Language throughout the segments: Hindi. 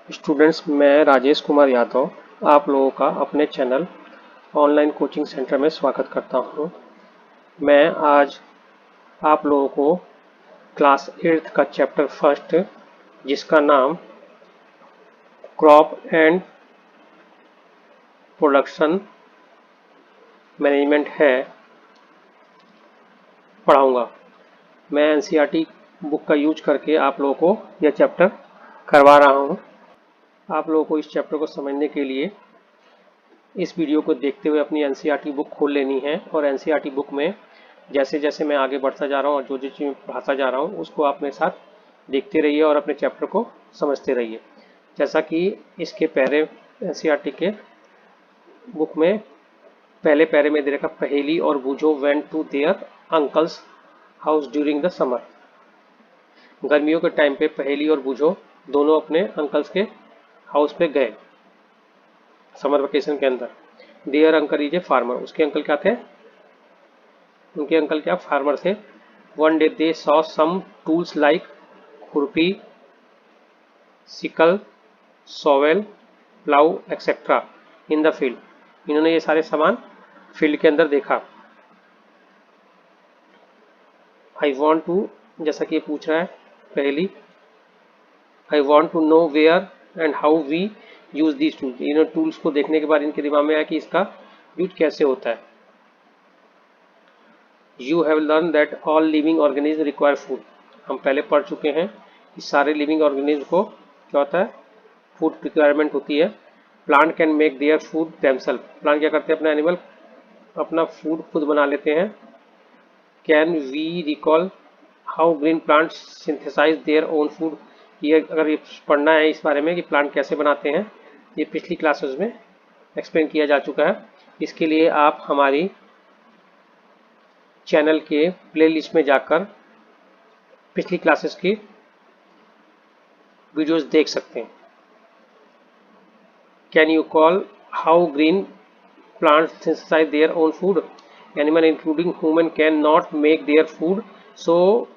स्टूडेंट्स, मैं राजेश कुमार यादव आप लोगों का अपने चैनल ऑनलाइन कोचिंग सेंटर में स्वागत करता हूं। मैं आज आप लोगों को क्लास 8 का चैप्टर फर्स्ट, जिसका नाम क्रॉप एंड प्रोडक्शन मैनेजमेंट है, पढ़ाऊंगा। मैं एनसीईआरटी बुक का यूज करके आप लोगों को यह चैप्टर करवा रहा हूं। आप लोगों को इस चैप्टर को समझने के लिए इस वीडियो को देखते हुए अपनी एनसीईआरटी बुक खोल लेनी है और एनसीईआरटी बुक में जैसे जैसे मैं आगे बढ़ता जा रहा हूँ और जो जो चीज़ पढ़ाता जा रहा हूँ उसको आप मेरे साथ देखते रहिए और अपने चैप्टर को समझते रहिए। जैसा कि इसके पहले एनसीईआरटी के बुक में पहले पैरे में दे रखा, पहेली और Boojho went to their uncle's house during the summer. गर्मियों के टाइम पे पहेली और बूझो दोनों अपने अंकल्स के हाउस पे गए समर वेकेशन के अंदर। Their uncle is a farmer, उसके अंकल क्या थे? उनके अंकल क्या फार्मर थे। One day they saw some tools like khurpi, sickle, shovel, plough etcetera in the field. इन्होंने ये सारे सामान फील्ड के अंदर देखा। आई वॉन्ट टू, जैसा कि ये पूछ रहा है पहली, I want to know where and how we use these tools. इन टूल्स को देखने के बाद इनके दिमाग में आया कि इसका यूज कैसे होता है। You have learn that all living organism require food. हम पहले पढ़ चुके हैं कि सारे लिविंग ऑर्गेनिज्म को क्या होता है, फूड रिक्वायरमेंट होती है। Plant can make their food themselves. Plant क्या करते हैं, अपना एनिमल अपना फूड खुद बना लेते हैं। Can we recall how green plants synthesise their own food. ये अगर ये पढ़ना है इस बारे में कि प्लांट कैसे बनाते हैं, ये पिछली क्लासेस में एक्सप्लेन किया जा चुका है। इसके लिए आप हमारी चैनल के प्लेलिस्ट में जाकर पिछली क्लासेस की वीडियोस देख सकते हैं। Can you call how green plants synthesise their own food. Animal including human can not make their food, so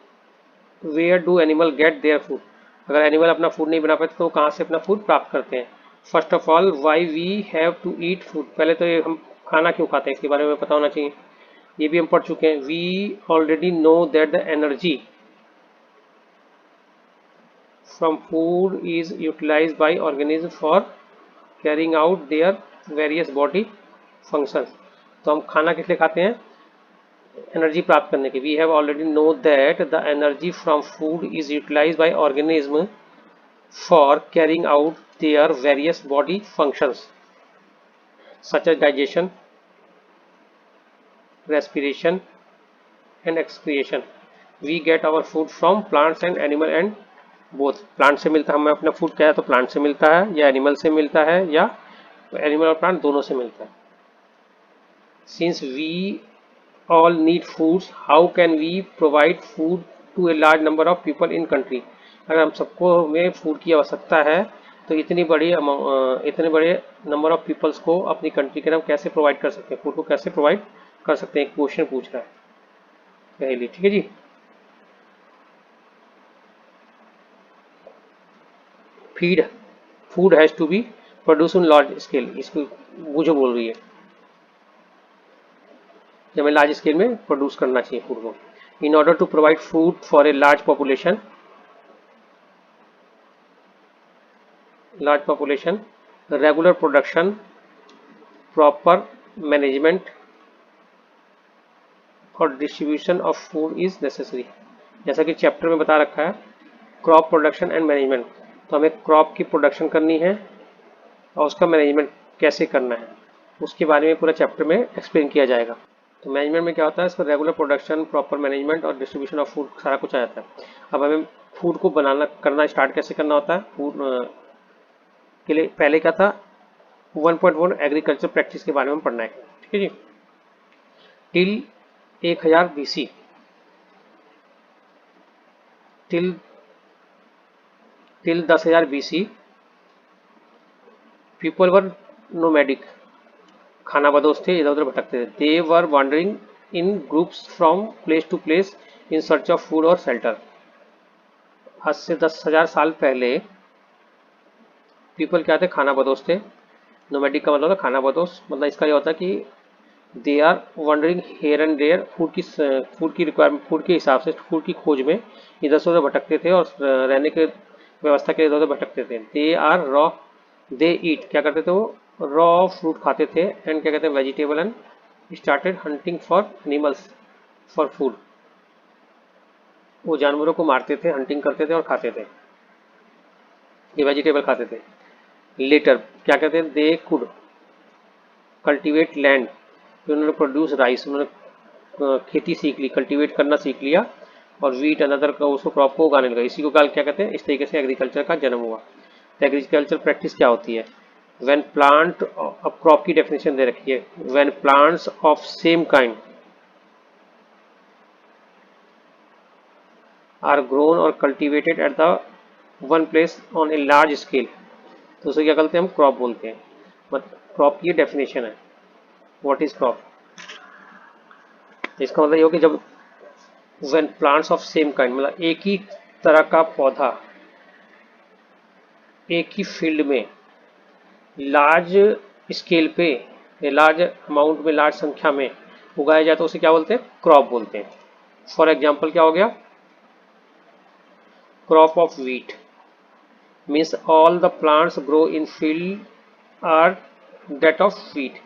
where do animal get their food. अगर एनिमल अपना फूड नहीं बना पाते तो कहाँ से अपना फूड प्राप्त करते हैं। First of all, why we have to eat food. पहले तो ये हम खाना क्यों खाते हैं इसके बारे में पता होना चाहिए। ये भी हम पढ़ चुके हैं। We already know that the energy from food is utilized by organisms for carrying out their various body functions। तो हम खाना किस लिए खाते हैं? एनर्जी प्राप्त करने के। We have already know that the energy from food is utilised by organism for carrying out their various body functions such as digestion, respiration and excretion। we get our food from plants and animal and both। Plant से मिलता है हमें अपना फूड, क्या है तो प्लांट से मिलता है या एनिमल से मिलता है या एनिमल और प्लांट दोनों से मिलता है। Since we all need foods, how can we provide food to a large number of people in country. अगर हम सबको में फूड की आवश्यकता है तो इतने बड़े नंबर ऑफ पीपल्स को अपनी कंट्री के नाम कैसे प्रोवाइड कर सकते हैं, फूड को कैसे प्रोवाइड कर सकते हैं। एक क्वेश्चन पूछ रहा है पहले, ठीक है जी। Feed food has to be produce on large scale. इसको मुझे बोल रही है कि हमें लार्ज स्केल में प्रोड्यूस करना चाहिए फूड को। In order to provide food for a large population, regular production, proper management और distribution of food is necessary. जैसा कि चैप्टर में बता रखा है, क्रॉप प्रोडक्शन एंड मैनेजमेंट। तो हमें क्रॉप की प्रोडक्शन करनी है और उसका मैनेजमेंट कैसे करना है उसके बारे में पूरा चैप्टर में एक्सप्लेन किया जाएगा। तो मैनेजमेंट में क्या होता है, इसको रेगुलर प्रोडक्शन, प्रॉपर मैनेजमेंट और डिस्ट्रीब्यूशन ऑफ फूड सारा कुछ आ जाता है। अब हमें फूड को करना स्टार्ट कैसे करना होता है। फूड के लिए पहले क्या था, 1.1 एग्रीकल्चर प्रैक्टिस के बारे में पढ़ना है, ठीक है जी। Till 1000 BC, till 10,000 BC people were nomadic. खानाबदोश थे, इधर उधर भटकते थे। They were wandering in groups from place to place in search of food और शेल्टर। आज से 10,000 साल पहले पीपल क्या थे, खाना बदोश थे। नोमैडिक का मतलब था खाना बदोश, मतलब इसका ये होता है कि they are wandering here and there, food की रिक्वायरमेंट, फूड के हिसाब से, फूड की खोज में इधर से उधर भटकते थे और रहने के व्यवस्था के लिए इधर उधर भटकते थे। दे आर रॉ, दे ईट, क्या करते थे वो, रॉ फ्रूट खाते थे, एंड क्या कहते हैं vegetable, and started hunting for animals for food, वो जानवरों को मारते थे, हंटिंग करते थे और खाते थे, ये वेजिटेबल खाते थे। लेटर क्या कहते हैं, दे कुड कल्टीवेट लैंड, उन्होंने प्रोड्यूस राइस, उन्होंने खेती सीख ली, कल्टीवेट करना सीख लिया, और वीट अनदर का उसको क्रॉप को उगाने लगा। इसी को क्या कहते हैं, इस तरीके से एग्रीकल्चर का जन्म हुआ। तो एग्रीकल्चर प्रैक्टिस क्या होती है, व्हेन प्लांट, अब क्रॉप की डेफिनेशन दे रखी है, when plants of same kind are grown और cultivated at the one place on a large scale, तो उसे क्या कहते हैं, हम क्रॉप बोलते हैं। मतलब क्रॉप की डेफिनेशन है, व्हाट इज क्रॉप। इसका मतलब ये हो कि जब when plants of same kind, मतलब एक ही तरह का पौधा एक ही फील्ड में लार्ज स्केल पे, लार्ज अमाउंट में, लार्ज संख्या में उगाया जाए तो उसे क्या बोलते हैं, क्रॉप बोलते हैं। फॉर एग्जाम्पल क्या हो गया, crop of wheat means all the plants grow in field are that of wheat,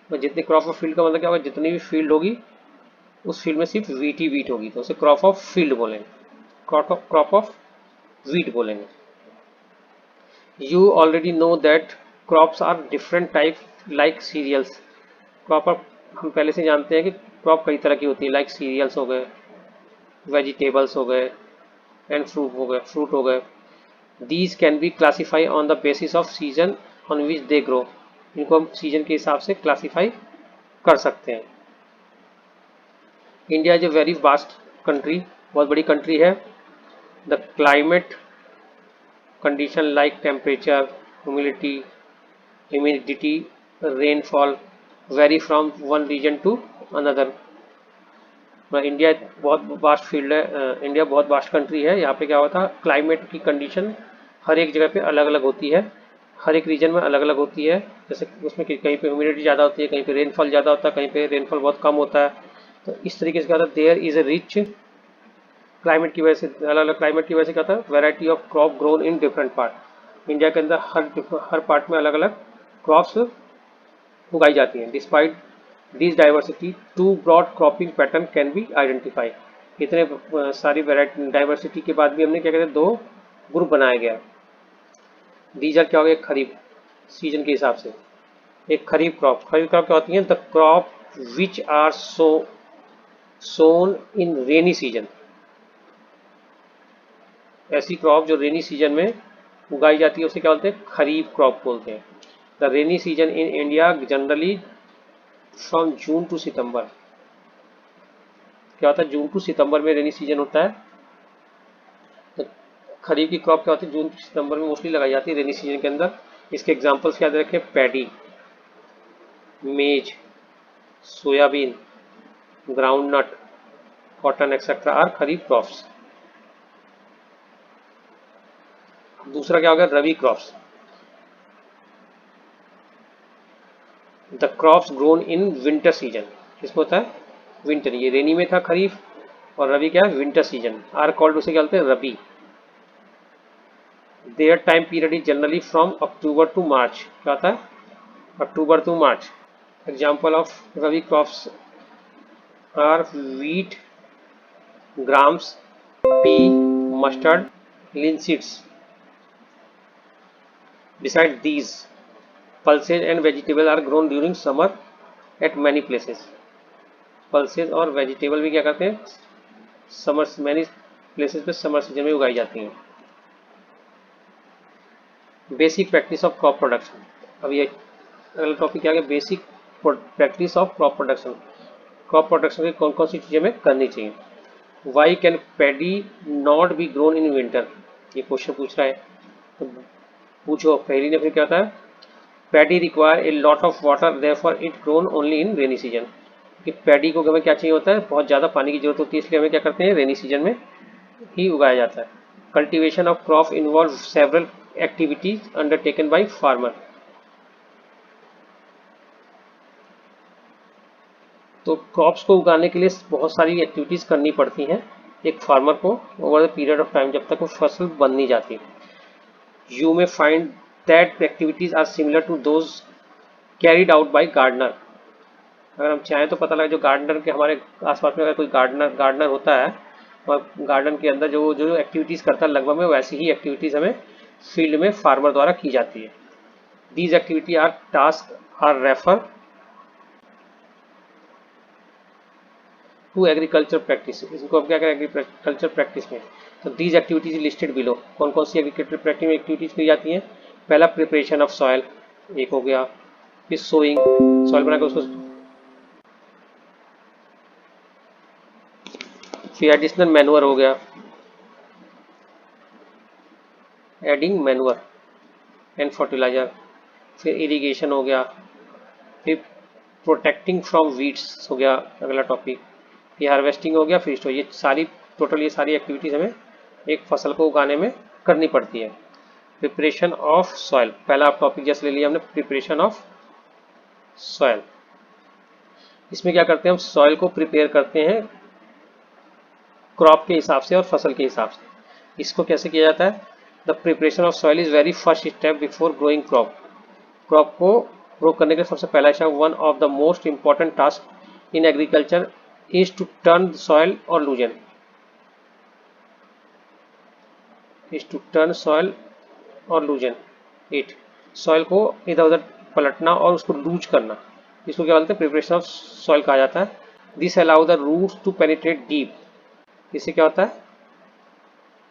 जितने क्रॉप ऑफ फील्ड का मतलब क्या होगा, जितनी भी फील्ड होगी उस फील्ड में सिर्फ व्हीट ही व्हीट होगी, तो उसे क्रॉप ऑफ फील्ड बोलेंगे, क्रॉप ऑफ व्हीट बोलेंगे। You already know that crops are different type like cereals. Crop हम पहले से जानते हैं कि क्रॉप कई तरह की होती है, लाइक सीरियल्स हो गए, वेजिटेबल्स हो गए, एंड फ्रूट हो गए। These can be classify on the basis off season on which they grow, इनको हम सीजन के हिसाब से क्लासीफाई कर सकते हैं। India is a very vast country, बहुत बड़ी कंट्री है। The climate condition like temperature, humidity, rainfall vary from one region to another। India बहुत वास्ट फील्ड है, इंडिया बहुत वास्ट कंट्री है। यहाँ पे क्या होता है, क्लाइमेट की कंडीशन हर एक जगह पे अलग अलग होती है, हर एक रीजन में अलग अलग होती है। जैसे उसमें कहीं पे ह्यूमिडिटी ज़्यादा होती है, कहीं पे रेनफॉल ज़्यादा होता है, कहीं पे रेनफॉल बहुत कम होता है। तो इस तरीके से क्या होता है, there is a rich climate की वजह से, अलग अलग क्लाइमेट की वजह से क्या होता है, variety of crop grown in different part. India के अंदर हर पार्ट में अलग अलग क्रॉप्स उगाई जाती हैं। Despite this diversity two broad cropping pattern can be identify, इतने सारी वैरायटी डाइवर्सिटी के बाद भी हमने क्या कहते हैं, दो ग्रुप बनाया गया। दीज आर क्या हो गया, खरीफ सीजन के हिसाब से, एक खरीफ क्रॉप क्या होती है, the crop which are sown in rainy season, ऐसी क्रॉप जो रेनी सीजन में उगाई जाती है उसे क्या बोलते हैं, खरीफ क्रॉप बोलते हैं। The rainy season in India generally from June to September, क्या होता है, जून टू सितंबर में रेनी सीजन होता है। तो खरीफ की क्रॉप क्या होती है, जून टू सितंबर में मोस्टली लगाई जाती है रेनी सीजन के अंदर। इसके एग्जाम्पल्स याद रखें, paddy, maize, soybean, groundnut, cotton etcetera are kharif crops. दूसरा क्या हो गया, rabi crops, the crops grown in winter season, किसमें होता है, विंटर, ये रेनी में था खरीफ, और रबी क्या है, विंटर सीजन, आर कॉल्ड, उसे क्या बोलते हैं, rabi. Their time period is generally from October to March, क्या होता है, October to March. Example of rabi crops are wheat, grams, pea, mustard, linseeds। Besides these, pulses and vegetables are grown during summer at many places। Pulses और वेजिटेबल भी क्या करते हैं, समर, मैनी प्लेसेस पे समर सीजन में उगाई जाती हैं। Basic practice of crop production, अब ये अगला टॉपिक क्या है, basic practice of crop production. Crop production की कौन कौन सी चीज़ें हमें करनी चाहिए। Why can paddy not be grown in winter, ये क्वेश्चन पूछ रहा है, तो पूछो पहली ने फिर क्या होता है, paddy require a lot of water therefore it grown only in rainy season, कि पैडी को हमें क्या चाहिए होता है, बहुत ज़्यादा पानी की जरूरत होती है, इसलिए हमें क्या करते हैं, रेनी सीजन में ही उगाया जाता है। Cultivation of crop involve several activities undertaken by farmer. तो क्रॉप्स को उगाने के लिए बहुत सारी एक्टिविटीज करनी पड़ती हैं एक फार्मर को over the period of time, जब तक वो फसल बन नहीं जाती। You may find that activities are similar to those carried out by gardener. अगर हम चाहें तो पता लगे जो गार्डनर के हमारे आसपास में अगर कोई गार्डनर होता है और गार्डन के अंदर जो जो एक्टिविटीज करता है लगभग में वैसी ही एक्टिविटीज हमें फील्ड में फार्मर द्वारा की जाती है। These activity are task are refer to agriculture practice. इनको हम क्या करें एग्रीकल्चर प्रैक्टिस में। तो दीज एक्टिविटीज लिस्टेड बिलो। कौन कौन सी एग्रीकल्चर प्रैक्टिस में एक्टिविटीज की जाती हैं? पहला प्रिपरेशन ऑफ सॉइल एक हो गया, फिर सोइंग सॉइल बनाकर उसको, फिर एडिशनल मैनुअर हो गया, एडिंग मैनुअर एंड फर्टिलाइजर, फिर इरिगेशन हो गया, फिर प्रोटेक्टिंग फ्रॉम वीड्स हो गया अगला टॉपिक, ये हार्वेस्टिंग हो गया, फिर स्टोर। ये सारी टोटल ये सारी एक्टिविटीज हमें एक फसल को उगाने में करनी पड़ती है। प्रिपरेशन ऑफ सॉइल पहला टॉपिक जैसे ले लिया हमने, प्रिपरेशन ऑफ सॉइल। इसमें क्या करते हैं हम सॉइल को प्रिपेयर करते हैं क्रॉप के हिसाब से और फसल के हिसाब से। इसको कैसे किया जाता है? The preparation of soil is very first step before growing crop. Crop को ग्रो करने के सबसे पहला step, one of the most important task in agriculture is to turn soil or loosen, is to turn soil or loosen it। Soil को इधर उधर पलटना और उसको लूज करना, इसको क्या बोलते हैं? प्रिपरेशन ऑफ सॉइल कहा जाता है। This allow the roots to penetrate deep. इससे क्या होता है?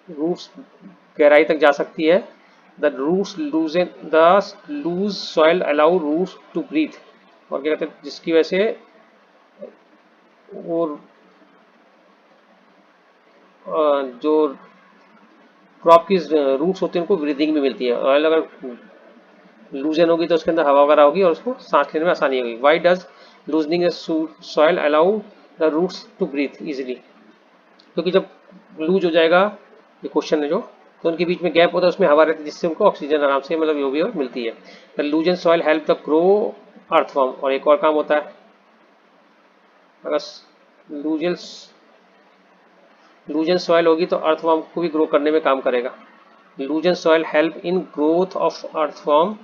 रूट्स गहराई तक जा सकती है। The roots loosen the loose soil allow roots to breathe. और क्या कहते हैं? जिसकी वजह से वो जो क्रॉप की रूट्स होती है उनको ब्रीदिंग भी मिलती है। ऑयल अगर लूजन होगी तो उसके अंदर हवा वगैरह होगी और उसको सांस लेने में आसानी होगी। Why does loosening soil allow the roots to breathe easily? क्योंकि जब लूज हो जाएगा, ये क्वेश्चन है जो, तो उनके बीच में गैप होता है, उसमें हवा रहती है जिससे उनको ऑक्सीजन आराम से मतलब जो भी मिलती है। The loosen soil help the grow earthworm. और एक और काम होता है, अगर लूजन सॉइल होगी तो अर्थवॉर्म को भी ग्रो करने में काम करेगा। लूजन soil help in growth of earthworm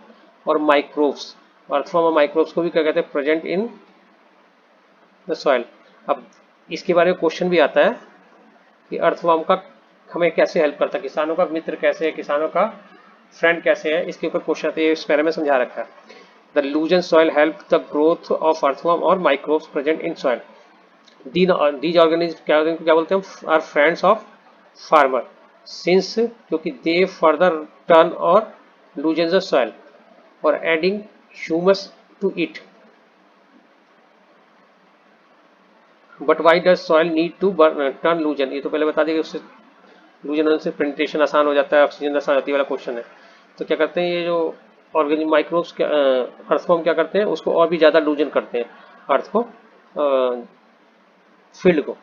और माइक्रोब्स। अर्थवॉर्म और माइक्रोब्स को भी क्या कहते हैं? Present in the soil. अब इसके बारे में क्वेश्चन भी आता है कि अर्थवॉर्म का हमें कैसे हेल्प करता है, किसानों का मित्र कैसे है, किसानों का फ्रेंड कैसे है, इसके ऊपर क्वेश्चन आते हैं। इस पैरा में समझा रखा है। The loosen soil help the growth of earthworm और microbes present in soil. These organism क्या बोलते हैं? Are friends of farmer since, क्योंकि दे फर्दर टर्न और लूजन द सॉइल और adding humus to it. But why does soil need to turn loosen? ये तो पहले बता देंगे, उससे लूजन होने से पेनिट्रेशन आसान हो जाता है, ऑक्सीजन आसान होती है वाला क्वेश्चन है। तो क्या करते हैं ये जो ऑर्गेनिक माइक्रोब्स अर्थवॉर्म क्या करते हैं? उसको और भी ज़्यादा लूजन करते हैं अर्थ को, फील्ड को।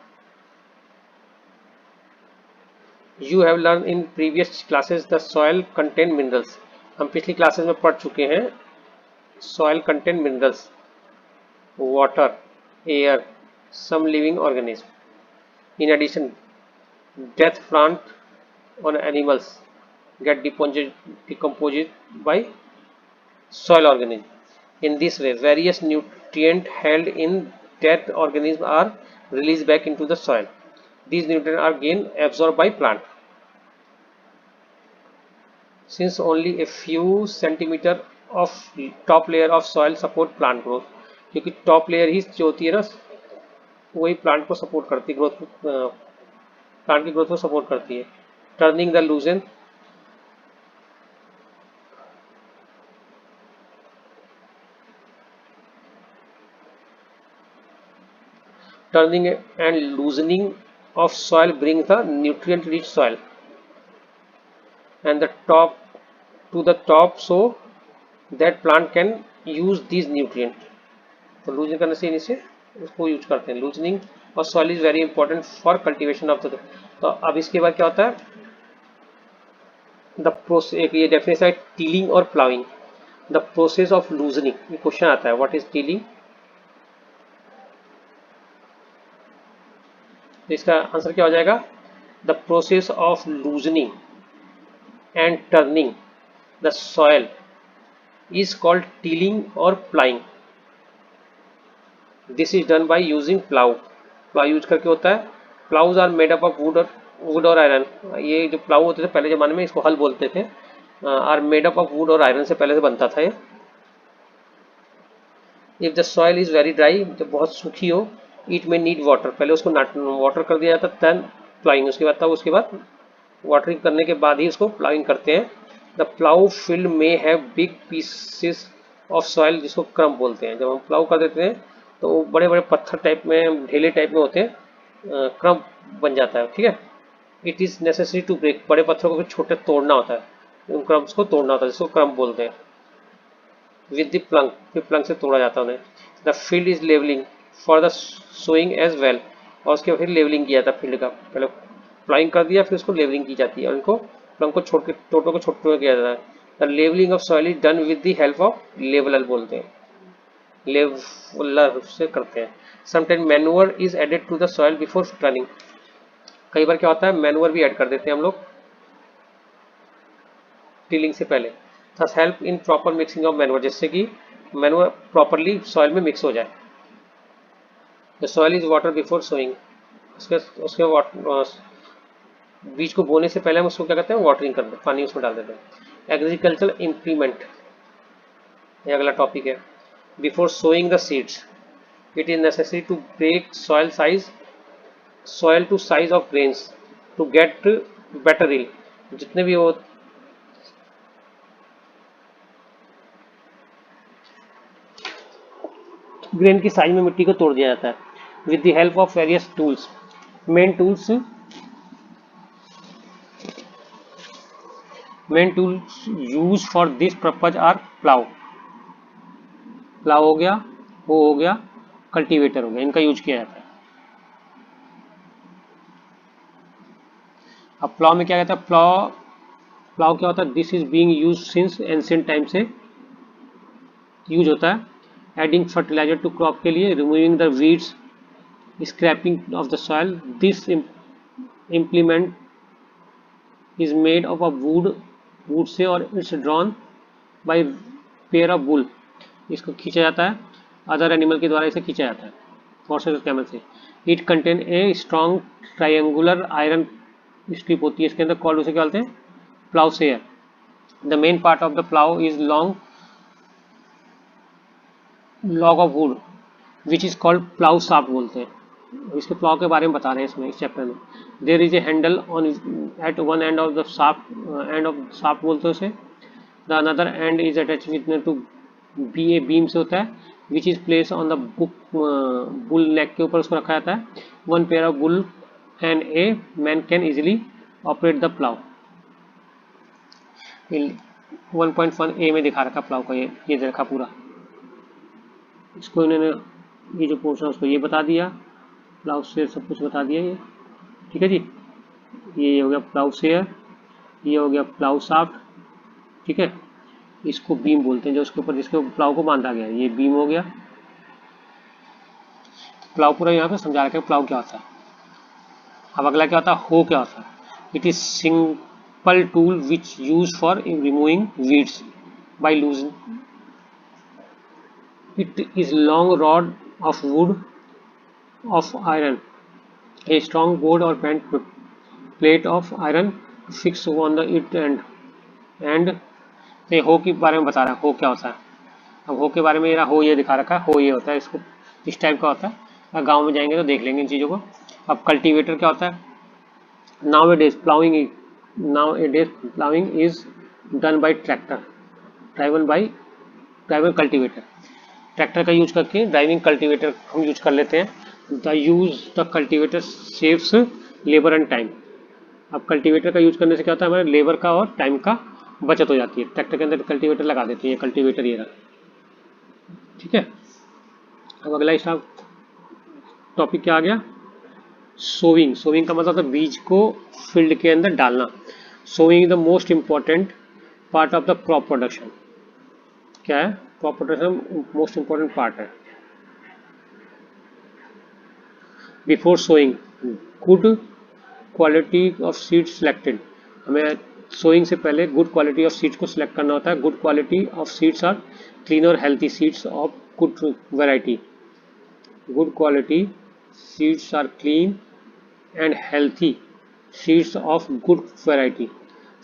You have learn in previous classes the soil contain minerals. हम पिछली क्लासेस में पढ़ चुके हैं soil contain minerals, water, air, some living organism. In addition death plant or animals get decomposed by soil organism. In this way, various nutrients held in dead organisms are released back into the soil. These nutrients are again absorbed by plant. Since only a few centimeter of top layer of soil support plant growth, क्योंकि टॉप लेयर ही जो होती है ना वही प्लांट को सपोर्ट करती है, प्लांट की ग्रोथ को सपोर्ट करती है। Turning the लूजन turning and loosening of soil brings the nutrient rich soil and the top to the top so that plant can use these nutrients। तो लूजन करने से इनसे उसको यूज करते हैं लूजनिंग। और soil is very important for cultivation of the. तो अब इसके बाद क्या होता है? द प्रोसेस, एक ये डेफिनेशन है टीलिंग और ploughing. The process of loosening, ये क्वेश्चन आता है, व्हाट इज टीलिंग। इसका आंसर क्या हो जाएगा, the process of loosening and turning the soil is called tilling और ploughing. This is done by using plough. Plough use करके होता है। Ploughs are made up of wood और आयरन। ये जो प्लाउ होते थे पहले जमाने में, इसको हल बोलते थे। Are made up of wood और आयरन से पहले से बनता था ये। If the soil is very dry, जब बहुत सूखी हो, इट में नीड वाटर, पहले उसको वाटर कर दिया जाता, देन प्लाइंग, उसके बाद वाटरिंग करने के बाद ही उसको प्लाइंग करते हैं। द प्लाउ फील्ड में have big pieces of soil, जिसको क्रम्प बोलते हैं। जब हम प्लाउ कर देते हैं तो बड़े बड़े पत्थर टाइप में, ढेले टाइप में होते हैं, क्रम्प बन जाता है, ठीक है। It is necessary to break, बड़े पत्थरों को फिर छोटे तोड़ना होता है, उन क्रम्प्स को तोड़ना होता है, जिसको क्रम्प बोलते हैं। विद द प्लंक, फिर प्लंक से तोड़ा जाता है उन्हें। The field is levelling for the sowing as well, और उसके फिर लेवलिंग किया जाता है फील्ड का, पहले प्लाइंग कर दिया, फिर उसको लेवलिंग की जाती है, और इनको प्लंक को टोटो को छोटे किया जाता है। The levelling of soil is done with the help of leveller बोलते हैं, लेवलर से करते हैं। Sometime manure is added to the soil before turning, कई बार क्या होता है मैन्योर भी ऐड कर देते हैं हम लोग टिलिंग से पहले। Thus help in proper mixing of manure, जिससे कि मैन्योर प्रॉपरली सॉइल में मिक्स हो जाए। The soil is water before sowing, उसके बीज को बोने से पहले हम उसको क्या करते हैं, वाटरिंग करते हैं, पानी उसमें डाल देते हैं। एग्रीकल्चर इम्प्लीमेंट, ये अगला टॉपिक है। Before sowing the seeds, it is necessary to break soil to size of grains to get better yield. जितने भी वो ग्रेन की साइज में मिट्टी को तोड़ दिया जाता है। With the help of various tools, main tools use for this purpose are plough हो गया, वो हो गया, कल्टीवेटर हो गया, इनका यूज किया जाता है। अब प्लाउ में क्या कहता है, प्लाउ क्या होता है, this is being use since ancient time से यूज होता है। एडिंग फर्टिलाइजर टू क्रॉप के लिए, removing the weeds, scraping of the soil. This implement is made of a wood से, और it's drawn by pair of bull, इसको खींचा जाता है, अदर एनिमल के द्वारा इसे खींचा जाता है, हॉर्सेस कैमल से। It contain a strong triangular iron strip होती है इसके अंदर, कॉल्ड, उसे क्या बोलते हैं, ploughshare. The main part of the plough is long log of wood which is called plough shaft बोलते हैं। इसके प्लाउ के बारे में बता रहे हैं इसमें, इस चैप्टर में। There is a handle on at one end of the shaft बोलते हैं उसे। The another end is attach with to be, a beam से होता है, which is place on the bull neck के ऊपर उसको रखा जाता है। One pair of bull and a man can easily operate the plough. 1.1 A में दिखा रखा प्लाउ का, ये देखा पूरा, इसको इन्होंने ये जो पोर्शन उसको ये बता दिया, प्लाउ शेयर सब कुछ बता दिया ये, ठीक है जी। ये हो गया प्लाउ शेयर, ये हो गया प्लाउ शाफ्ट, ठीक है। इसको बीम बोलते हैं, जो उसके ऊपर जिसके प्लाउ को बांधा गया, ये बीम हो गया। प्लाउ पूरा यहाँ पे समझा रखा है प्लाउ क्या होता है। अब अगला क्या होता है, हो क्या होता है। It is simple tool which use for removing weeds by losing. It is long rod of wood of iron, a strong board or bent plate of iron fixed on the it and ये हो के बारे में बता रहा है, हो क्या होता है। अब हो के बारे में हो ये दिखा रखा है, हो ये होता है, इसको इस टाइप का होता है। गांव में जाएंगे तो देख लेंगे इन चीज़ों को। अब कल्टीवेटर क्या होता है, nowadays ploughing is done by tractor driven cultivator. Tractor का यूज करके ड्राइविंग कल्टीवेटर हम यूज कर लेते हैं। The cultivator saves labour and time. अब कल्टीवेटर का यूज करने से क्या होता है, हमारे लेबर का और टाइम का बचत हो जाती है। ट्रैक्टर के अंदर कल्टीवेटर लगा देते हैं, कल्टीवेटर ये रहा, ठीक है। अब अगला इसका टॉपिक क्या आ गया, सोविंग। सोविंग का मतलब है बीज को फील्ड के अंदर डालना। Sowing the most important part of the crop production. क्या है? Crop production most important part है। Before sowing, good quality of seed selected. हमें सोइंग से पहले गुड क्वालिटी ऑफ सीड्स को सिलेक्ट करना होता है। Good quality of seeds are clean और healthy seeds of good variety. Good quality seeds are clean and healthy seeds of good variety.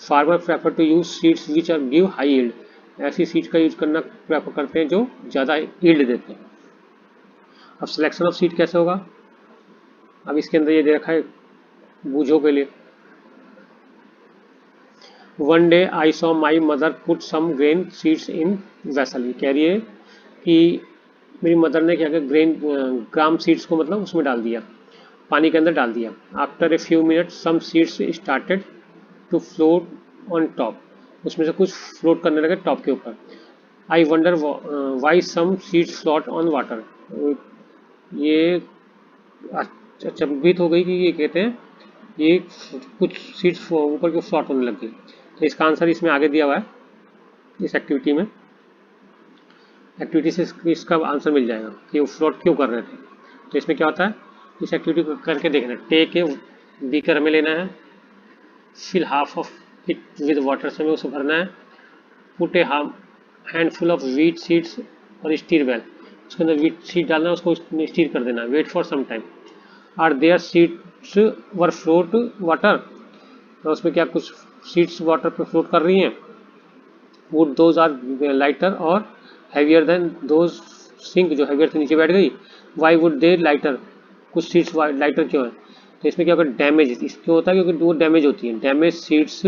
Farmer prefer to use seeds which are give high yield. ऐसी सीड्स का यूज करना प्रेफर करते हैं जो ज़्यादा यील्ड देते हैं। अब सिलेक्शन ऑफ सीड कैसे होगा? अब इसके अंदर ये दे रखा है बूझों के लिए। One day I saw my mother put some grain seeds in vessel. कह रही है कि मेरी मदर ने क्या किया, ग्राम सीड्स को मतलब उसमें डाल दिया, पानी के अंदर डाल दिया। After a few minutes some seeds started to float on top. उसमें से कुछ फ्लोट करने लगे टॉप के ऊपर। I wonder why some seeds float on water. ये अचंभित हो गई कि ये कहते हैं ये कुछ सीड्स ऊपर के फ्लोट होने लग गई। तो इसका आंसर इसमें आगे दिया हुआ है इस एक्टिविटी में। एक्टिविटी से इसका आंसर मिल जाएगा कि वो फ्लोट क्यों कर रहे थे। तो इसमें क्या होता है, इस एक्टिविटी को करके देखना। टेक ए बीकर हमें लेना है, fill half of it with water से हमें उसे भरना है। Put a handful of wheat seeds और स्टीर वेल। उसके अंदर वीट सीड डालना है, उसको स्टीर कर देना। Wait for some time. Are there seeds were float water. तो उसमें क्या कुछ सीड्स वाटर पे फ्लोट कर रही हैं। वुड दोज आर लाइटर और हैवियर देन दोज सिंक। जो हैवियर से नीचे बैठ गई। Why would they lighter. कुछ सीड्स लाइटर क्यों है? तो इसमें क्या होगा, डैमेज क्यों होता है, क्योंकि वो डैमेज होती है। डैमेज सीड्स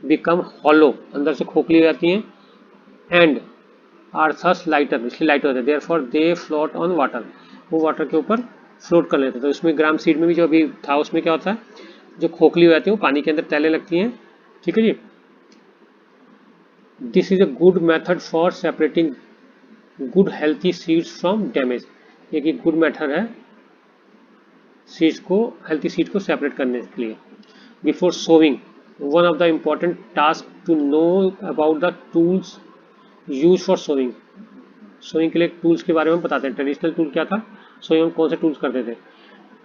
बिकम हॉलो, अंदर से खोखली हो जाती हैं। एंड आर थस लाइटर, इसलिए लाइटर होता है। Therefore they float on water, वो वाटर के ऊपर फ्लोट कर लेते हैं। तो इसमें ग्राम सीड में भी जो अभी था उसमें क्या होता है, जो खोखली हो जाती है वो पानी के अंदर तैरने लगती हैं। ठीक है जी। This is a good method for separating good healthy seeds from damage. एक गुड मेथड है सीड्स को, हेल्थी सीड को सेपरेट करने के लिए। Before sowing, one of the important task to know about the tools use for sowing. Sowing के लिए टूल्स के बारे में बताते हैं। ट्रेडिशनल टूल क्या था, सोइंग में कौन से टूल्स करते थे।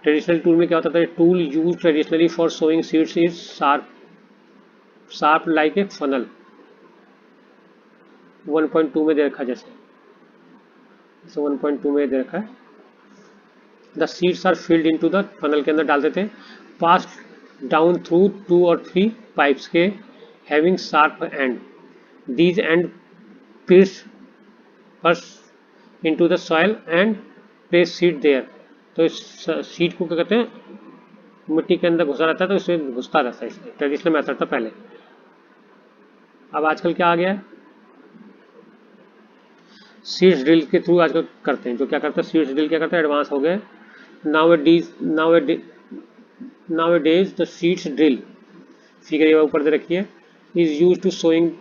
ट्रेडिशनल टूल में क्या होता था, tool use traditionally for sowing seeds is sharp like a funnel. 1.2 में दे रखा, जैसे 1.2 में दे रखा है। The seeds are filled into the funnel के अंदर डालते थे। पास डाउन थ्रू 2 और 3 पाइप्स के having sharp and. These and pierce into the soil and place seed there। तो इस सीड को क्या कहते हैं, मिट्टी के अंदर घुसा रहता है, तो इसमें घुसता रहता है। इसमें ट्रेडिशनल मेथड था पहले। अब आजकल क्या आ गया है, सीड्स ड्रिल के थ्रू आजकल करते हैं। जो क्या करते हैं, सीड्स ड्रिल क्या करते हैं, एडवांस हो गए। Nowadays the seeds drill, figure ऊपर दे रखी है, is use to sowing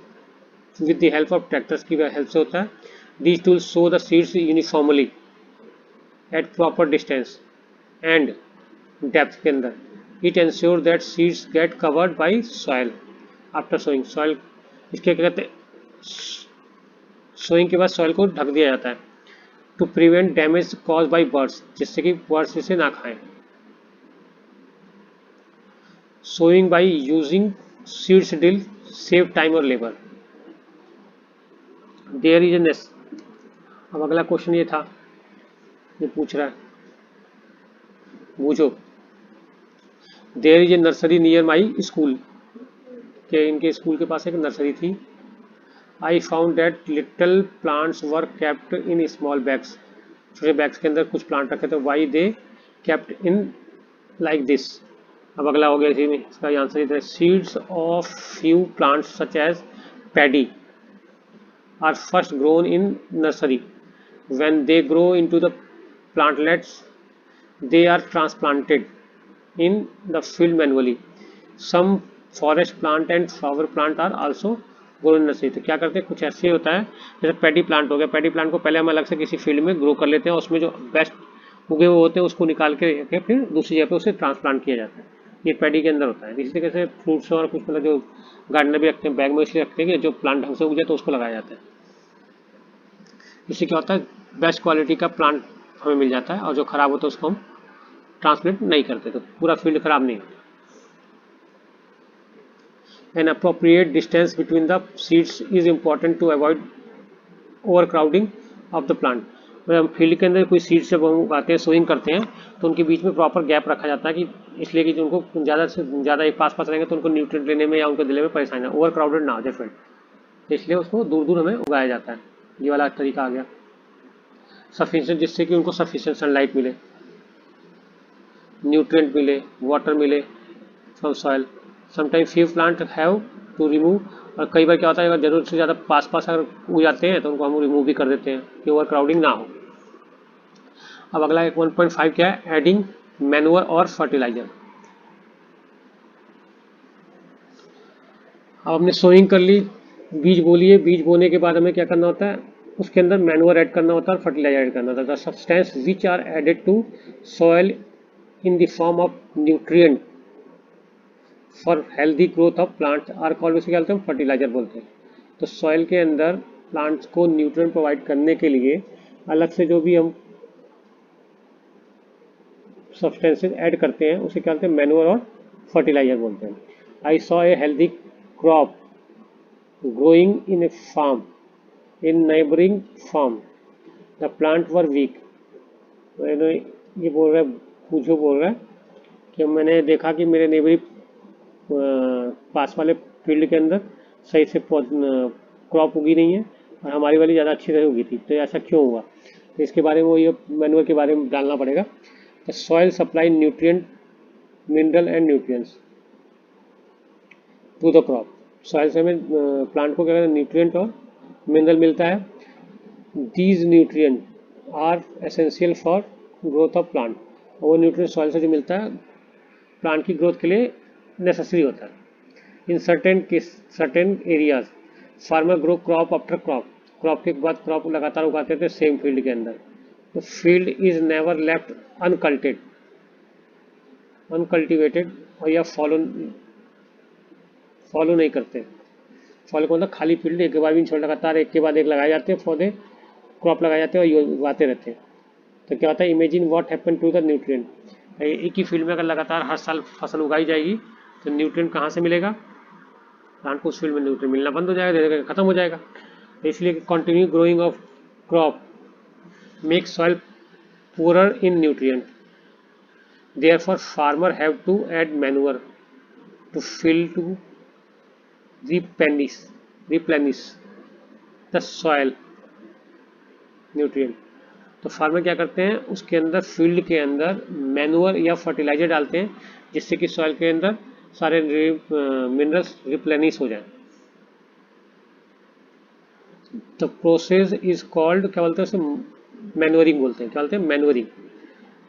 with the help of tractors की हेल्प से होता है। These tools sow the seeds uniformly at proper distance and depth के अंदर। It ensures that seeds get covered by soil after sowing। soil इसके क्या कहते हैं, सोइंग के बाद सॉइल को ढक दिया जाता है। To prevent damage cause by birds, जिससे कि बर्ड्स इसे ना खाएं। Sowing by using seeds drill save time और लेबर। देयर इज ए, अब अगला क्वेश्चन ये था, ये पूछ रहा है, Boojho. There is a nursery near my school, के इनके स्कूल के पास एक नर्सरी थी। I found that little plants were kept in small bags. छोटे बैग्स के अंदर कुछ प्लांट रखे थे। Why they kept in like this. अब अगला हो गया इसी में, इसका आंसर इधर। Seeds of few plants such as paddy are first grown in nursery. When they grow into the plantlets, they are transplanted in the field manually. Some forest plant and flower plant are also grown in nursery। तो क्या करते हैं, कुछ ऐसे होता है, जैसे पैडी प्लांट हो गया। पैडी प्लांट को पहले हम अलग से किसी फील्ड में ग्रो कर लेते हैं, उसमें जो बेस्ट उगे हुए होते हैं उसको निकाल के फिर दूसरी जगह पे उसे ट्रांसप्लांट किया जाता है। ये पैडी के अंदर होता है। इसी तरीके से फ्रूट्स और कुछ मतलब जो गार्डनर भी रखते हैं बैग में इसलिए रखते हैं कि जो प्लांट ढंग से उगे तो उसको लगाया जाता है। इससे क्या होता है, बेस्ट क्वालिटी का प्लांट हमें मिल जाता है और जो खराब होता है उसको हम ट्रांसप्लांट नहीं करते, तो पूरा फील्ड खराब नहीं होता। An appropriate distance between the seeds is important to avoid overcrowding of the plant. हम फील्ड के अंदर कोई सीड्स जब हम उगाते हैं, सोइंग करते हैं, तो उनके बीच में प्रॉपर गैप रखा जाता है कि इसलिए कि उनको ज़्यादा से ज़्यादा एक पास रहेंगे तो उनको न्यूट्रिएंट लेने में या उनको दिले में परेशानी, ओवर क्राउडेड ना हो जाए फील्ड, इसलिए उसको दूर दूर हमें उगाया जाता है। ये वाला तरीका आ गया। सफिशिएंट, जिससे कि उनको सफिशिएंट सनलाइट मिले, न्यूट्रिएंट मिले, वाटर मिले from soil. Sometime few plant have to remove, और कई बार क्या होता है अगर जरूरत से ज़्यादा पास अगर उग जाते हैं तो उनको हम रिमूव भी कर देते हैं कि ओवर क्राउडिंग ना हो। अब अगला 1.5 क्या है, एडिंग मैन्योर और फर्टिलाइजर। अब हमने सोइंग कर ली, बीज बो लिए, बीज बोने के बाद हमें क्या करना होता है, उसके अंदर मैन्योर ऐड करना होता है और फर्टिलाइजर ऐड करना होता है। The substance which are added to soil in the form of nutrient for healthy growth of plants are called, उसे क्या बोलते हैं, फर्टिलाइजर बोलते हैं। तो सॉइल के अंदर प्लांट्स को न्यूट्रिएंट प्रोवाइड करने के लिए अलग से जो भी हम सब्सटेंसेस ऐड करते हैं उसे क्या बोलते हैं, मैन्योर और फर्टिलाइजर बोलते हैं। I saw a healthy crop growing in a farm in neighbouring farm, the plant were weak. ये बोल रहा है, पूछो बोल रहा है कि मैंने देखा कि मेरे नेबरी पास वाले फील्ड के अंदर सही से क्रॉप उगी नहीं है और हमारी वाली ज़्यादा अच्छी तरह उगी थी, तो ऐसा क्यों हुआ, तो इसके बारे में वो ये मैन्योर के बारे में डालना पड़ेगा। The soil supply nutrient mineral and nutrients to the crop. Soil से हमें प्लांट को क्या कहते हैं, न्यूट्रिएंट और मिनरल मिलता है। These nutrient are essential for growth of plant, वो न्यूट्रिएंट सॉइल से जो मिलता है प्लांट की ग्रोथ के लिए नेसेसरी होता है। In certain areas farmer grow crop after crop, crop के बाद क्रॉप लगातार उगाते थे सेम फील्ड के अंदर। तो field is never left uncultivated और या फॉलो नहीं करते। फॉलो को मतलब खाली फील्ड एक बार भी नहीं छोड़, लगातार एक के बाद एक लगाए जाते हैं पौधे, क्रॉप लगाए जाते हैं और उगाते रहते हैं। तो क्या होता है, imagine what happen to the nutrient. एक ही फील्ड में अगर लगातार हर साल फसल उगाई जाएगी तो न्यूट्रिएंट कहाँ से मिलेगा, प्लांट को उस फील्ड में न्यूट्रिएंट मिलना बंद हो जाएगा, धीरे धीरे खत्म हो जाएगा। इसलिए continue growing of crop make soil poorer in nutrient, therefore farmer have to add manure to fill to replenish the soil nutrient. तो फार्मर क्या करते हैं, उसके अंदर फील्ड के अंदर मैन्योर या फर्टिलाइजर डालते हैं जिससे कि सॉइल के अंदर सारे मिनरल्स रिप्लेनिश हो जाए। द प्रोसेस इज कॉल्ड, क्या बोलते हैं उसे, मैन्योरिंग बोलते हैं। क्या बोलते हैं, मैन्योरिंग।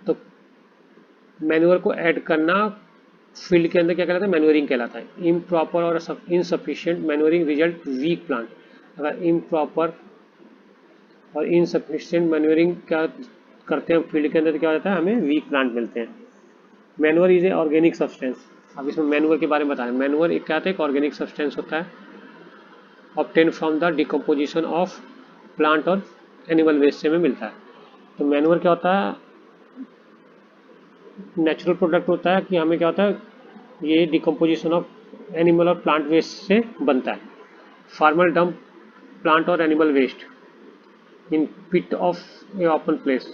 तो मैन्योर को ऐड करना फील्ड के अंदर क्या कहलाता है, मैन्योरिंग कहलाता है। इम्प्रॉपर और insufficient manuring result weak plant. अगर इम्प्रॉपर और इनसफिशिएंट मैन्योरिंग क्या करते हैं फील्ड के अंदर तो क्या होता है, हमें वीक प्लांट मिलते हैं। Manure is A organic substance. अब इसमें मैन्योर के बारे में बताएं। मैन्योर एक क्या होता है, एक ऑर्गेनिक सब्सटेंस होता है obtain from the decomposition of plant और एनिमल वेस्ट से हमें मिलता है। तो मैन्योर क्या होता है, नेचुरल प्रोडक्ट होता है कि हमें क्या होता है, ये डिकम्पोजिशन ऑफ एनिमल और प्लांट वेस्ट से बनता है। फार्मर डंप प्लांट और animal waste in pit of a open place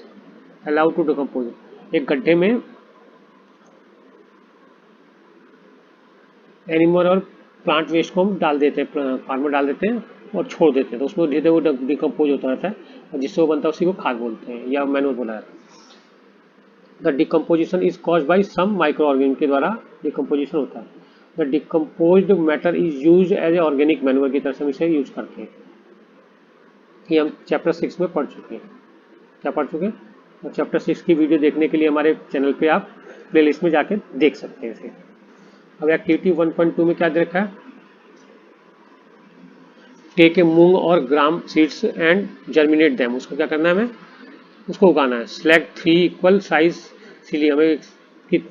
allowed to decompose. एक गड्ढे में एनिमल और प्लांट वेस्ट को हम डाल देते हैं, फार्मर डाल देते हैं और छोड़ देते हैं, तो उसमें धीरे धीरे वो डिकम्पोज होता रहता है और जिससे वो बनता है उसी को खाद बोलते हैं या मैन्योर बोला जाता है। The decomposition is caused by some micro organism के द्वारा डिकम्पोजिशन होता है। The decomposed matter is use as a organic manure की तरह से हम इसे यूज करते हैं। ये हम चैप्टर 6 में पढ़ चुके हैं। क्या पढ़ चुके हैं, और चैप्टर 6 की वीडियो देखने के लिए हमारे चैनल पे आप प्लेलिस्ट में जाके देख सकते हैं इसे। अब एक्टिविटी 1.2 में क्या दे रखा है, टेक ए मूंग और ग्राम सीड्स एंड जर्मिनेट देम। उसको क्या करना है, हमें उसको उगाना है। सेलेक्ट 3 इक्वल साइज, इसीलिए हमें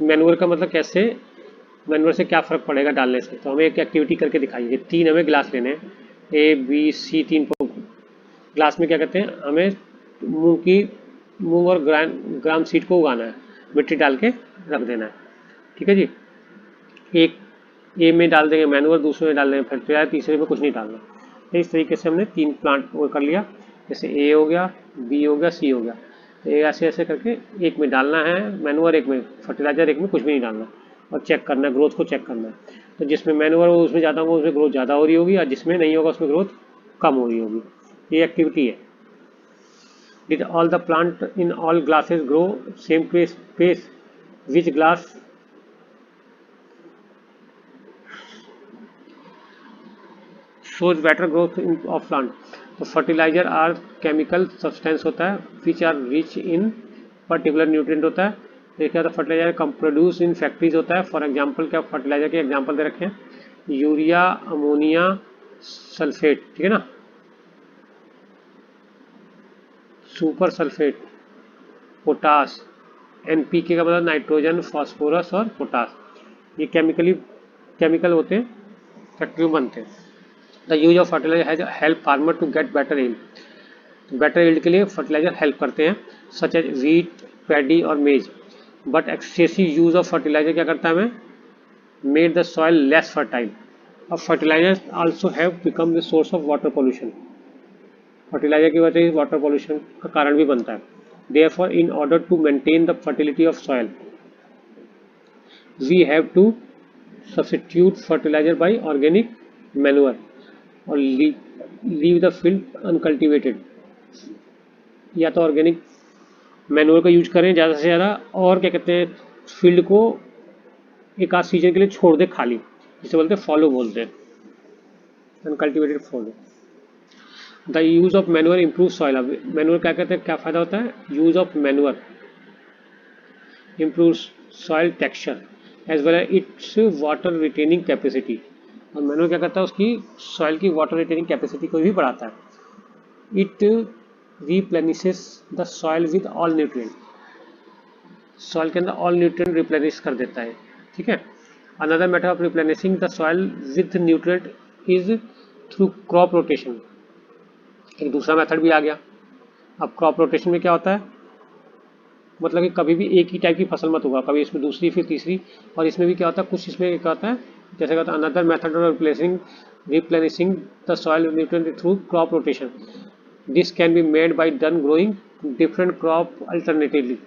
मैन्योर का मतलब कैसे मैनुअल से क्या फ़र्क पड़ेगा डालने से, तो हमें एक एक्टिविटी करके दिखाइए। 3 हमें गिलास लेने हैं, A B C 3 ग्लास में क्या कहते हैं, हमें मूंग और ग्राम सीड को उगाना है, मिट्टी डाल के रख देना है। ठीक है जी। एक ए में डाल देंगे मैनुअल, दूसरे में डाल देंगे फर्टिलाइजर, तीसरे में कुछ नहीं डालना। तो इस तरीके से हमने 3 प्लांट वो कर लिया, जैसे ए हो गया, बी हो गया, सी हो गया। तो ऐसे ऐसे करके एक में डालना है मैनुअल, एक में फर्टिलाइजर, एक में कुछ भी नहीं डालना, और चेक करना है, ग्रोथ को चेक करना है। तो जिसमें मैनुअल हो उसमें ज़्यादा होगा, उसमें ग्रोथ ज़्यादा हो रही होगी, और जिसमें नहीं होगा उसमें ग्रोथ कम हो रही होगी। ये एक्टिविटी है। Did all the plant in all glasses grow same pace? Which glass shows better growth of plant? तो फर्टिलाइजर आर केमिकल सब्सटेंस होता है which are rich in particular nutrient होता है। देखिए तो फर्टिलाइजर कम प्रोड्यूस इन फैक्ट्रीज होता है। फॉर एग्जांपल क्या फर्टिलाइजर के एग्जांपल दे रखे हैं, यूरिया, अमोनिया, सल्फेट, ठीक है ना, सुपर सल्फेट, पोटास, एनपीके का मतलब नाइट्रोजन, फास्फोरस और पोटास, ये केमिकल होते हैं, फैक्ट्री में बनते हैं। The use of fertiliser has help farmer to get better yield. Better yield के लिए फर्टिलाइजर हेल्प करते हैं, सच एज वीट, पैडी और maize. But excessive use of fertiliser क्या करता है हमें, made the soil less fertile. अब fertiliser also have become the source of water pollution. Fertiliser की वजह से वाटर पोल्यूशन का कारण भी बनता है। Therefore, in order to maintain the fertility of soil, we have to substitute fertilizer by organic manure or leave the field uncultivated। या तो ऑर्गेनिक मैन्योर का यूज करें ज़्यादा से ज़्यादा, और क्या कहते हैं, फील्ड को एक आध सीजन के लिए छोड़ दे खाली, जिसे बोलते हैं फॉलो बोलते हैं, uncultivated follow. The use of manure improve soil. अब मैन्योर क्या कहते हैं, क्या फ़ायदा होता है, use of manure improves soil texture as well as its water retaining capacity। और मैनुअल क्या करता है, उसकी सॉइल की वाटर रिटेनिंग कैपेसिटी को भी बढ़ाता है। It replenishes the soil with all nutrient. Soil के अंदर ऑल न्यूट्रिएंट रिप्लेनिश कर देता है। ठीक है। Another method of replenishing the soil with nutrient is through crop rotation. एक दूसरा मेथड भी आ गया। अब क्रॉप रोटेशन में क्या होता है, मतलब कि कभी भी एक ही टाइप की फसल मत होगा, कभी इसमें दूसरी फिर तीसरी, और इसमें भी क्या होता है, कुछ इसमें क्या होता है, जैसे कहता है another method of replenishing the soil nutrient through crop rotation. This can be made by done growing different crop alternatively.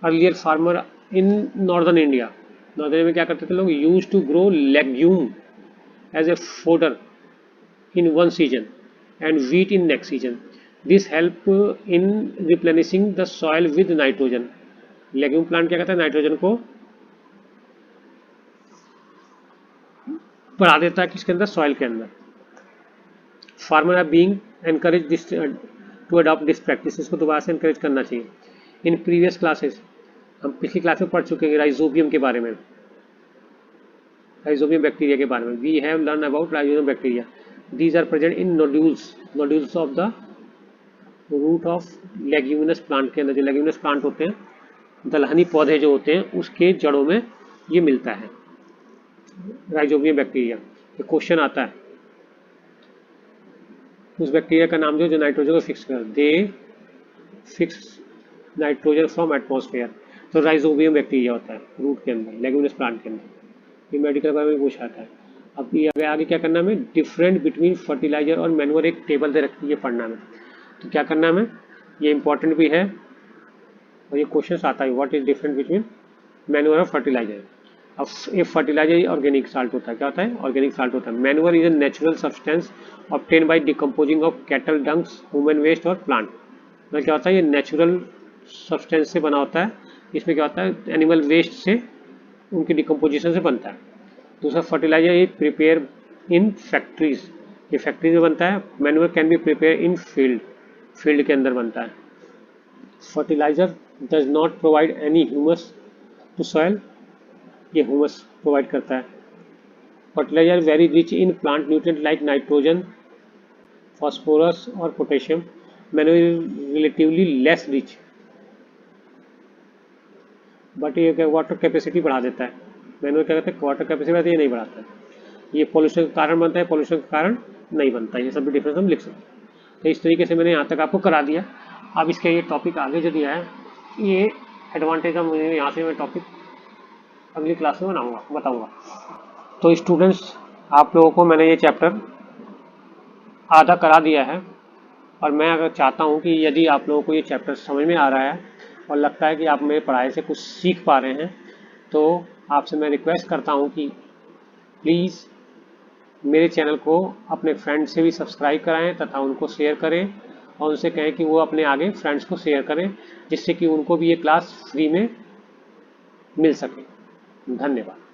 Earlier farmer in northern India में क्या करते थे लोग, use to grow legume as a fodder in one season and wheat in next season. This help in replenishing the soil with nitrogen। Legume plant क्या करता है, नाइट्रोजन को बढ़ा देता है किसके अंदर, सॉइल के अंदर। Farmer are being encourage this to adopt this practice. इसको दोबारा से एनकरेज करना चाहिए। इन प्रीवियस क्लासेस, हम पिछली क्लास में पढ़ चुके हैं राइजोबियम के बारे में, राइजोबियम बैक्टीरिया के बारे में। We have learn about rhizobium bacteria. These are present in nodules of the root of leguminous plant। के अंदर जो leguminous plant होते हैं, दलहनी पौधे जो होते हैं, उसके जड़ों में ये मिलता है राइजोबियम बैक्टीरिया। ये क्वेश्चन आता है, उस बैक्टीरिया का नाम जो नाइट्रोजन को फिक्स कर, दे फिक्स नाइट्रोजन फ्रॉम एटमॉस्फेयर। तो राइजोबियम बैक्टीरिया होता है रूट के अंदर, लेग्यूमिनस प्लांट के अंदर। ये मेडिकल बारे में पूछा आता है। अब ये आगे क्या करना है हमें, डिफरेंट बिटवीन फर्टिलाइजर और मैन्योर, एक टेबल दे रखी है पढ़ना है। तो क्या करना है हमें, ये इंपॉर्टेंट भी है और ये क्वेश्चन आता है, what is different between manure और फर्टिलाइजर। अब ये फर्टिलाइजर ऑर्गेनिक साल्ट होता है, क्या होता है, ऑर्गेनिक साल्ट होता है। Manure is a natural substance obtain by decomposing of cattle dungs, human waste और प्लांट। मतलब क्या होता है, ये नेचुरल सब्सटेंस से बना होता है। इसमें क्या होता है, एनिमल वेस्ट से, उनकी डिकम्पोजिशन से बनता है। दूसरा fertiliser is prepare in factories, ये फैक्ट्रीज में बनता है। Manure can be prepare in field के अंदर बनता है। Fertiliser does not provide any humus to soil, ये ह्यूमस प्रोवाइड करता है। Fertiliser very rich in plant nutrient like nitrogen, phosphorus और potassium. Manure relatively less rich, but ये वाटर कैपेसिटी बढ़ा देता है। मैनुअल क्या कहते हैं, वाटर कैपेसिटी बढ़ाता है, ये नहीं बढ़ाता है। ये पॉल्यूशन के कारण बनता है, पॉल्यूशन के कारण नहीं बनता, ये सभी डिफरेंस हम लिख सकते हैं। तो इस तरीके से मैंने यहाँ तक आपको करा दिया। अब इसका ये टॉपिक आगे जो दिया है, ये एडवांटेज का मुझे यहाँ से मैं टॉपिक अगली क्लास में बताऊँगा। तो स्टूडेंट्स, आप लोगों को मैंने ये चैप्टर आधा करा दिया है, और मैं अगर चाहता हूँ कि यदि आप लोगों को ये चैप्टर समझ में आ रहा है और लगता है कि आप मेरे पढ़ाई से कुछ सीख पा रहे हैं, तो आपसे मैं रिक्वेस्ट करता हूँ कि प्लीज़ मेरे चैनल को अपने फ्रेंड से भी सब्सक्राइब कराएं तथा उनको शेयर करें, और उनसे कहें कि वो अपने आगे फ्रेंड्स को शेयर करें, जिससे कि उनको भी ये क्लास फ्री में मिल सके। धन्यवाद।